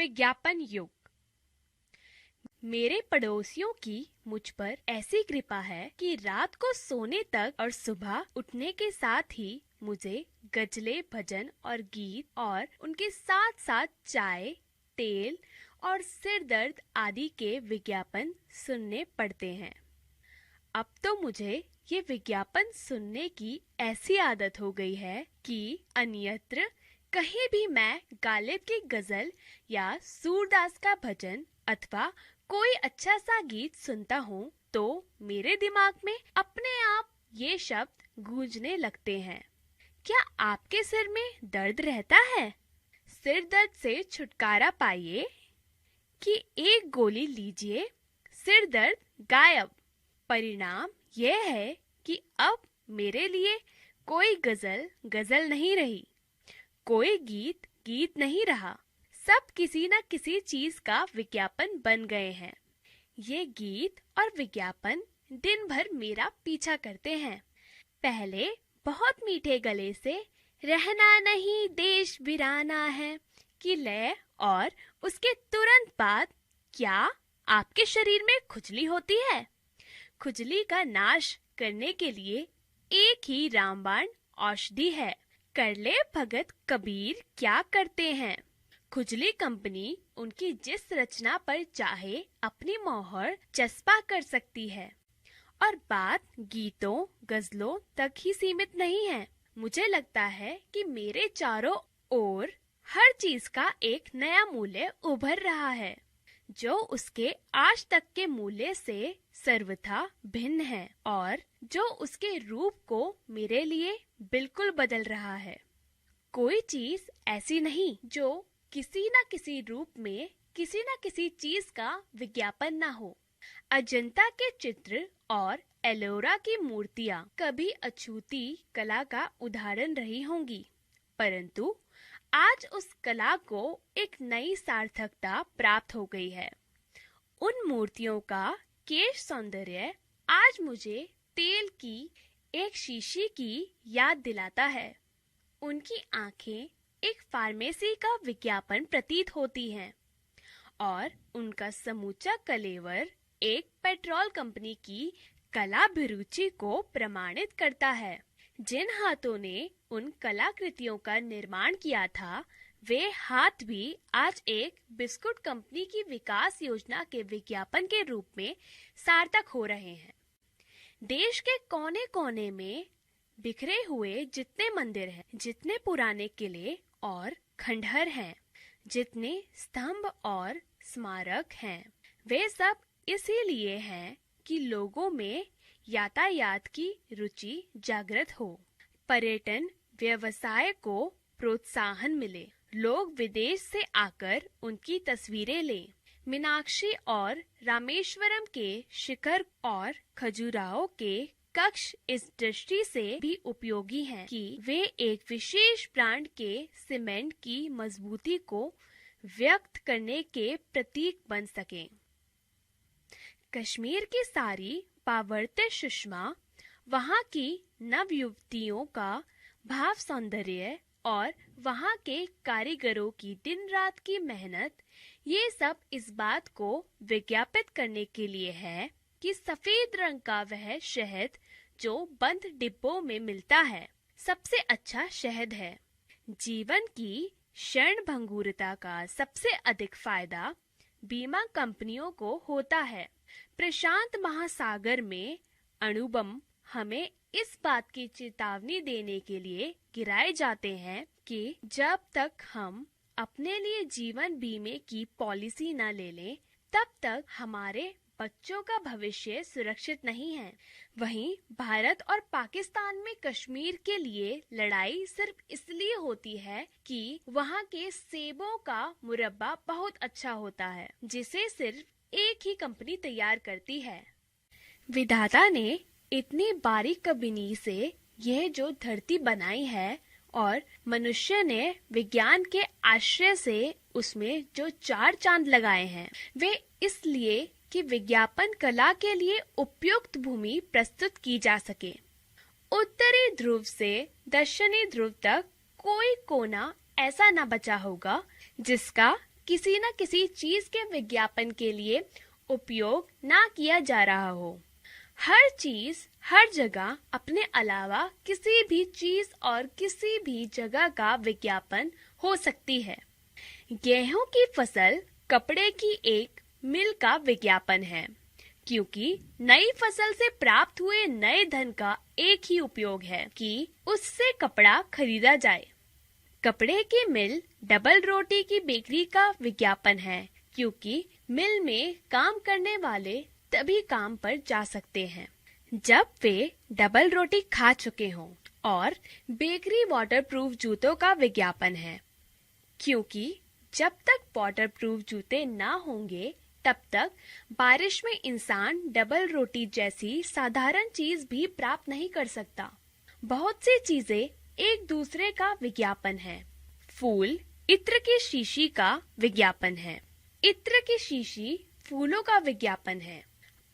विज्ञापन युग। मेरे पड़ोसियों की मुझ पर ऐसी कृपा है कि रात को सोने तक और सुबह उठने के साथ ही मुझे गजलें, भजन और गीत और उनके साथ साथ चाय, तेल और सिर दर्द आदि के विज्ञापन सुनने पड़ते हैं। अब तो मुझे ये विज्ञापन सुनने की ऐसी आदत हो गई है कि अन्यत्र कहीं भी मैं गालिब की गजल या सूरदास का भजन अथवा कोई अच्छा सा गीत सुनता हूँ तो मेरे दिमाग में अपने आप ये शब्द गूंजने लगते हैं। क्या आपके सिर में दर्द रहता है? सिर दर्द से छुटकारा पाइए कि एक गोली लीजिए, सिर दर्द गायब। परिणाम यह है कि अब मेरे लिए कोई गजल गजल नहीं रही, कोई गीत गीत नहीं रहा, सब किसी न किसी चीज का विज्ञापन बन गए हैं। ये गीत और विज्ञापन दिन भर मेरा पीछा करते हैं। पहले बहुत मीठे गले से रहना नहीं देश वीराना है की लय और उसके तुरंत बाद क्या आपके शरीर में खुजली होती है? खुजली का नाश करने के लिए एक ही रामबाण औषधि है। कर ले भगत कबीर क्या करते हैं? खुजली कंपनी उनकी जिस रचना पर चाहे अपनी मोहर चस्पा कर सकती है और बात गीतों गजलों तक ही सीमित नहीं है। मुझे लगता है कि मेरे चारों ओर हर चीज का एक नया मूल्य उभर रहा है जो उसके आज तक के मूल्य से सर्वथा भिन्न है और जो उसके रूप को मेरे लिए बिल्कुल बदल रहा है। कोई चीज ऐसी नहीं जो किसी न किसी रूप में किसी न किसी चीज का विज्ञापन ना हो। अजंता के चित्र और एलोरा की मूर्तियां कभी अछूती कला का उदाहरण रही होंगी, परंतु आज उस कला को एक नई सार्थकता प्राप्त हो गई है। उन मूर्तियों का केश सौंदर्य आज मुझे तेल की एक शीशी की याद दिलाता है। उनकी आंखें एक फार्मेसी का विज्ञापन प्रतीत होती हैं और उनका समूचा कलेवर एक पेट्रोल कंपनी की कलाभिरुचि को प्रमाणित करता है। जिन हाथों ने उन कलाकृतियों का निर्माण किया था, वे हाथ भी आज एक बिस्कुट कंपनी की विकास योजना के विज्ञापन के रूप में सार्थक हो रहे हैं। देश के कोने कोने में बिखरे हुए जितने मंदिर हैं, जितने पुराने किले और खंडहर हैं, जितने स्तंभ और स्मारक हैं, वे सब इसीलिए हैं कि लोगों में यातायात की रुचि जागृत हो, पर्यटन व्यवसाय को प्रोत्साहन मिले, लोग विदेश से आकर उनकी तस्वीरें लें। मीनाक्षी और रामेश्वरम के शिखर और खजुराहो के कक्ष इस दृष्टि से भी उपयोगी हैं कि वे एक विशेष ब्रांड के सीमेंट की मजबूती को व्यक्त करने के प्रतीक बन सकें। कश्मीर की सारी पावर्त्य सुषमा, वहाँ की नव युवतियों का भाव सौंदर्य और वहाँ के कारीगरों की दिन रात की मेहनत, ये सब इस बात को विज्ञापित करने के लिए है कि सफेद रंग का वह शहद जो बंद डिब्बों में मिलता है सबसे अच्छा शहद है। जीवन की क्षणभंगुरता का सबसे अधिक फायदा बीमा कंपनियों को होता है। प्रशांत महासागर में अणुबम हमें इस बात की चेतावनी देने के लिए गिराए जाते हैं कि जब तक हम अपने लिए जीवन बीमे की पॉलिसी न ले लें, तब तक हमारे बच्चों का भविष्य सुरक्षित नहीं है। वहीं भारत और पाकिस्तान में कश्मीर के लिए लड़ाई सिर्फ इसलिए होती है कि वहाँ के सेबों का मुरब्बा बहुत अच्छा होता है, जिसे सिर्फ एक ही कंपनी तैयार करती है। विधाता ने इतनी बारीकबीनी से यह जो धरती बनाई है और मनुष्य ने विज्ञान के आश्रय से उसमें जो 4 चांद लगाए हैं, वे इसलिए कि विज्ञापन कला के लिए उपयुक्त भूमि प्रस्तुत की जा सके। उत्तरी ध्रुव से दक्षिणी ध्रुव तक कोई कोना ऐसा न बचा होगा जिसका किसी न किसी चीज के विज्ञापन के लिए उपयोग ना किया जा रहा हो। हर चीज हर जगह अपने अलावा किसी भी चीज और किसी भी जगह का विज्ञापन हो सकती है। गेहूं की फसल कपड़े की एक मिल का विज्ञापन है, क्योंकि नई फसल से प्राप्त हुए नए धन का एक ही उपयोग है कि उससे कपड़ा खरीदा जाए। कपड़े की मिल डबल रोटी की बेकरी का विज्ञापन है, क्योंकि मिल में काम करने वाले तभी काम पर जा सकते हैं जब वे डबल रोटी खा चुके हों। और बेकरी वाटरप्रूफ जूतों का विज्ञापन है, क्योंकि जब तक वाटरप्रूफ जूते ना होंगे तब तक बारिश में इंसान डबल रोटी जैसी साधारण चीज भी प्राप्त नहीं कर सकता। बहुत सी चीजें एक दूसरे का विज्ञापन है। फूल इत्र की शीशी का विज्ञापन है, इत्र की शीशी फूलों का विज्ञापन है।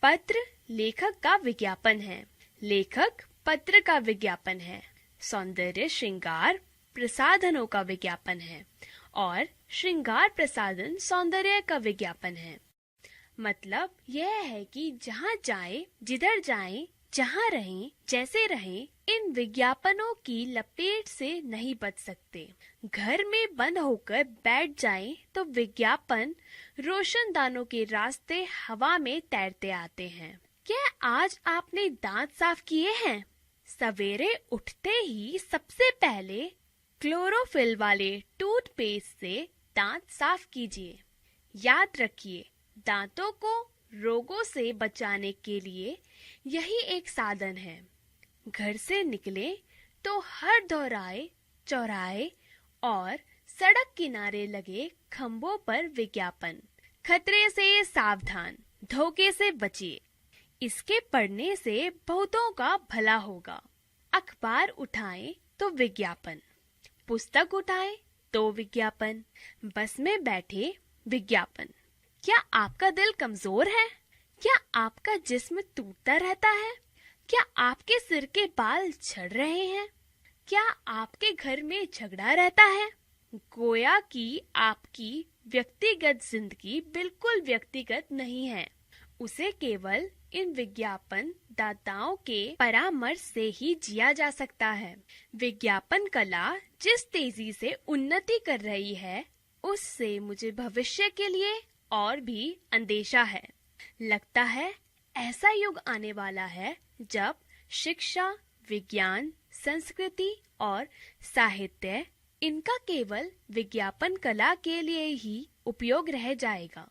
पत्र लेखक का विज्ञापन है, लेखक पत्र का विज्ञापन है। सौंदर्य श्रृंगार प्रसाधनों का विज्ञापन है और श्रृंगार प्रसाधन सौंदर्य का विज्ञापन है। मतलब यह है कि जहाँ जाएं, जिधर जाएं, जहाँ रहें, जैसे रहें, इन विज्ञापनों की लपेट से नहीं बच सकते। घर में बंद होकर बैठ जाएं तो विज्ञापन रोशनदानों के रास्ते हवा में तैरते आते हैं। क्या आज आपने दांत साफ किए हैं? सवेरे उठते ही सबसे पहले क्लोरोफिल वाले टूथपेस्ट से दांत साफ कीजिए। याद रखिए, दांतों को रोगों से बचाने के लिए यही एक साधन है। घर से निकले तो हर दोराहे, चौराहे और सड़क किनारे लगे खंभों पर विज्ञापन, खतरे से सावधान, धोखे से बचिए। इसके पढ़ने से बहुतों का भला होगा। अखबार उठाएं तो विज्ञापन, पुस्तक उठाएं तो विज्ञापन, बस में बैठे विज्ञापन। क्या आपका दिल कमजोर है? क्या आपका जिस्म टूटता रहता है? क्या आपके सिर के बाल झड़ रहे हैं? क्या आपके घर में झगड़ा रहता है? गोया कि आपकी व्यक्तिगत जिंदगी बिल्कुल व्यक्तिगत नहीं है, उसे केवल इन विज्ञापन दाताओं के परामर्श से ही जिया जा सकता है। विज्ञापन कला जिस तेजी से उन्नति कर रही है, उससे मुझे भविष्य के लिए और भी अंदेशा है। लगता है ऐसा युग आने वाला है जब शिक्षा, विज्ञान, संस्कृति और साहित्य, इनका केवल विज्ञापन कला के लिए ही उपयोग रह जाएगा।